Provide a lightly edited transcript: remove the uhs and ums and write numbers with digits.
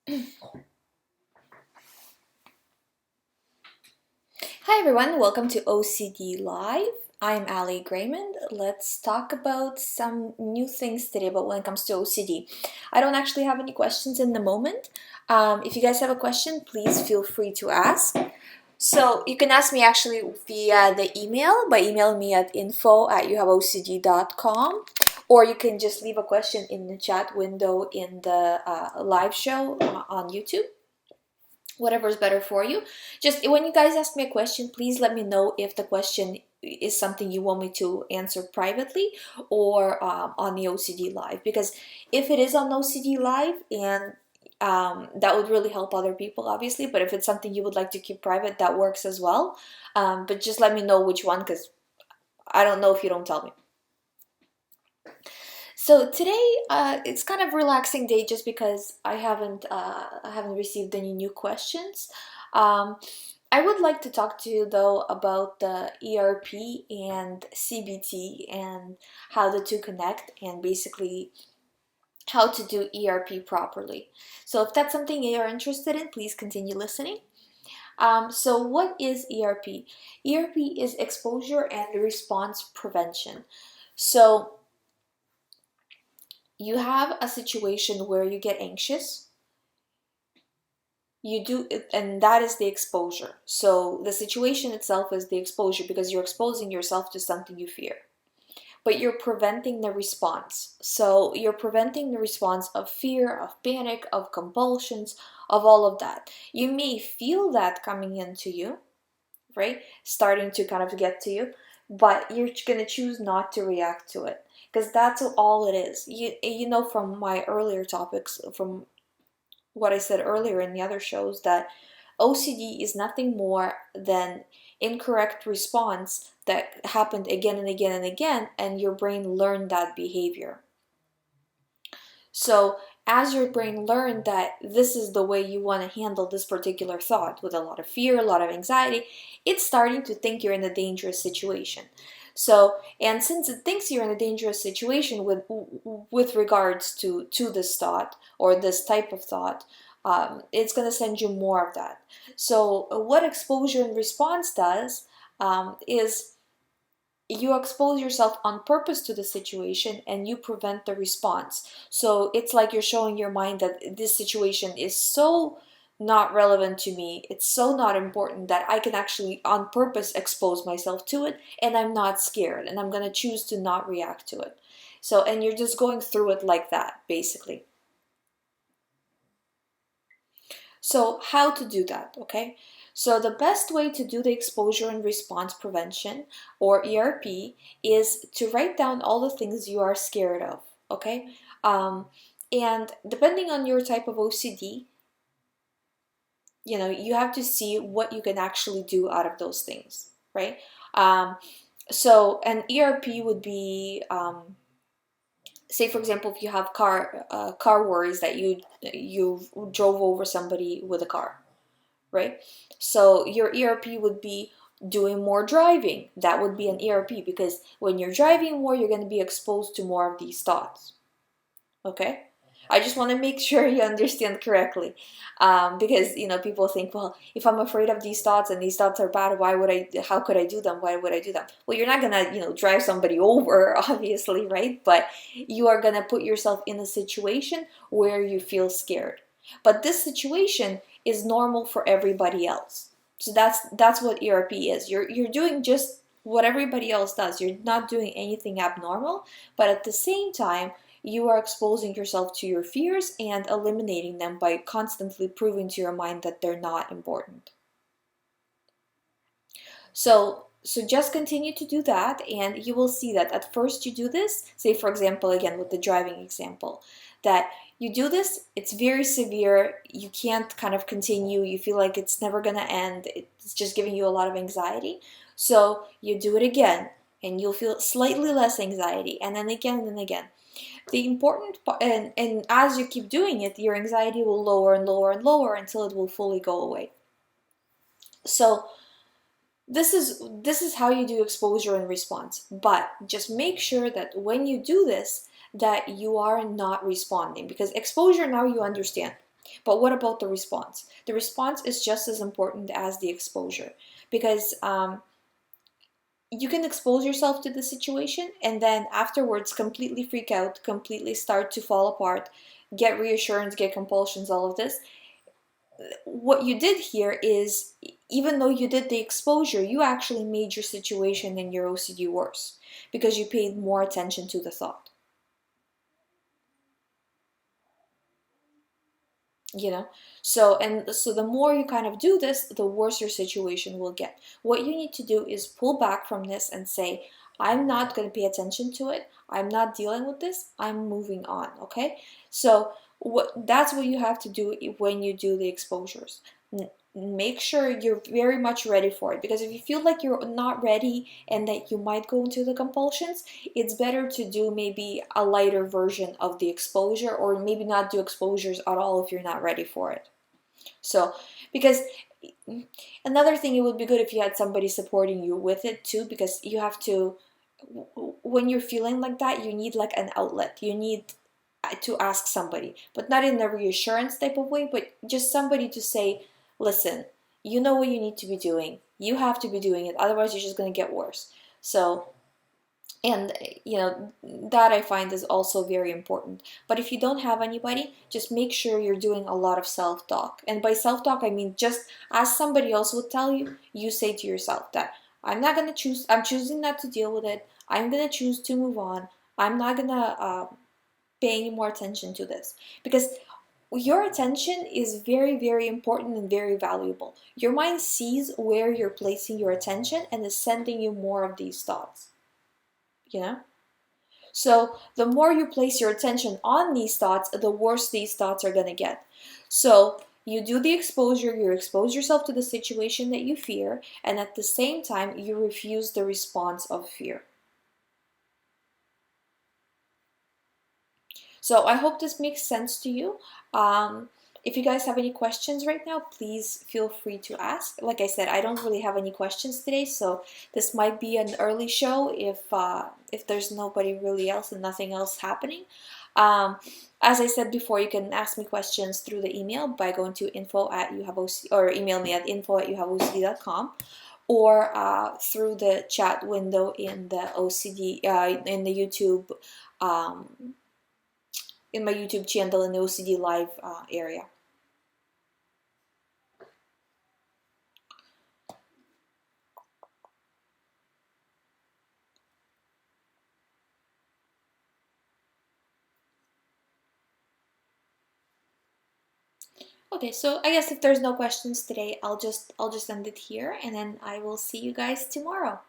Hi everyone, welcome to OCD Live. I'm Ali Greymond. Let's talk about some new things today about when it comes to OCD. I don't actually have any questions in the moment. If you guys have a question, please feel free to ask. So you can ask me actually via the email by emailing me at info@youhaveocd.com, or you can just leave a question in the chat window in the live show on YouTube. Whatever is better for you. Just when you guys ask me a question, please let me know if the question is something you want me to answer privately or on the OCD Live. Because if it is on OCD Live, and that would really help other people, obviously. But if it's something you would like to keep private, that works as well. But just let me know which one, because I don't know if you don't tell me. So today, it's kind of relaxing day just because I haven't received any new questions. I would like to talk to you though about the ERP and CBT and how the two connect, and basically how to do ERP properly. So if that's something you're interested in, please continue listening. So what is ERP? ERP is exposure and response prevention. So you have a situation where you get anxious, you do it, and that is the exposure. So the situation itself is the exposure because you're exposing yourself to something you fear, but you're preventing the response. So you're preventing the response of fear, of panic, of compulsions, of all of that. You may feel that coming into you, right? Starting to kind of get to you, but you're going to choose not to react to it, because that's all it is. You know from my earlier topics, from what I said earlier in the other shows, that OCD is nothing more than incorrect response that happened again and again and again, and your brain learned that behavior. So as your brain learned that this is the way you want to handle this particular thought, with a lot of fear, a lot of anxiety, it's starting to think you're in a dangerous situation. So, and since it thinks you're in a dangerous situation with regards to this thought or this type of thought, it's going to send you more of that. So what exposure and response does is you expose yourself on purpose to the situation and you prevent the response. So it's like you're showing your mind that this situation is so not relevant to me, it's so not important, that I can actually on purpose expose myself to it, and I'm not scared, and I'm going to choose to not react to it. So, and you're just going through it like that, basically. So how to do that, okay? So the best way to do the exposure and response prevention, or ERP, is to write down all the things you are scared of, okay? And depending on your type of OCD, you have to see what you can actually do out of those things, right? So an ERP would be, say for example, if you have car worries, that you drove over somebody with a car, right? So your ERP would be doing more driving. That would be an ERP, because when you're driving more, you're going to be exposed to more of these thoughts. Okay? I just want to make sure you understand correctly, because people think, well, if I'm afraid of these thoughts and these thoughts are bad, how could I do them? Why would I do them? Well, you're not gonna drive somebody over, obviously, right? But you are gonna put yourself in a situation where you feel scared. But this situation is normal for everybody else. So that's what ERP is. You're doing just what everybody else does. You're not doing anything abnormal, but at the same time, you are exposing yourself to your fears and eliminating them by constantly proving to your mind that they're not important. So just continue to do that, and you will see that at first you do this, say for example, again with the driving example, that you do this, it's very severe, you can't kind of continue, you feel like it's never gonna end, it's just giving you a lot of anxiety. So you do it again, and you'll feel slightly less anxiety, and then again and again. The important part, and as you keep doing it, your anxiety will lower and lower and lower until it will fully go away. So this is how you do exposure and response. But just make sure that when you do this, that you are not responding, because exposure, now you understand. But what about the response? The response is just as important as the exposure, because you can expose yourself to the situation and then afterwards completely freak out, completely start to fall apart, get reassurance, get compulsions, all of this. What you did here is, even though you did the exposure, you actually made your situation and your OCD worse because you paid more attention to the thought. You know, so the more you kind of do this, the worse your situation will get. What you need to do is pull back from this and say, I'm not going to pay attention to it, I'm not dealing with this, I'm moving on. Okay, so that's what you have to do when you do the exposures. Make sure you're very much ready for it, because if you feel like you're not ready and that you might go into the compulsions, it's better to do maybe a lighter version of the exposure, or maybe not do exposures at all if you're not ready for it. So, because another thing, it would be good if you had somebody supporting you with it too, because you have to, when you're feeling like that, you need like an outlet. You need to ask somebody, but not in a reassurance type of way, but just somebody to say, listen, you know what you need to be doing. You have to be doing it. Otherwise, you're just going to get worse. So, and that I find is also very important. But if you don't have anybody, just make sure you're doing a lot of self-talk. And by self-talk, I mean just as somebody else would tell you, you say to yourself that I'm choosing not to deal with it. I'm going to choose to move on. I'm not going to pay any more attention to this, because your attention is very, very important and very valuable. Your mind sees where you're placing your attention and is sending you more of these thoughts. So the more you place your attention on these thoughts, the worse these thoughts are going to get. So you do the exposure, you expose yourself to the situation that you fear, and at the same time you refuse the response of fear. So I hope this makes sense to you. If you guys have any questions right now, please feel free to ask. Like I said, I don't really have any questions today, so this might be an early show if there's nobody really else and nothing else happening. As I said before, you can ask me questions through the email by going to info@youhaveocd, or email me at info@youhaveocd.com, or through the chat window in the OCD in the YouTube. In my YouTube channel in the OCD live area. Okay, so I guess if there's no questions today, I'll just end it here, and then I will see you guys tomorrow.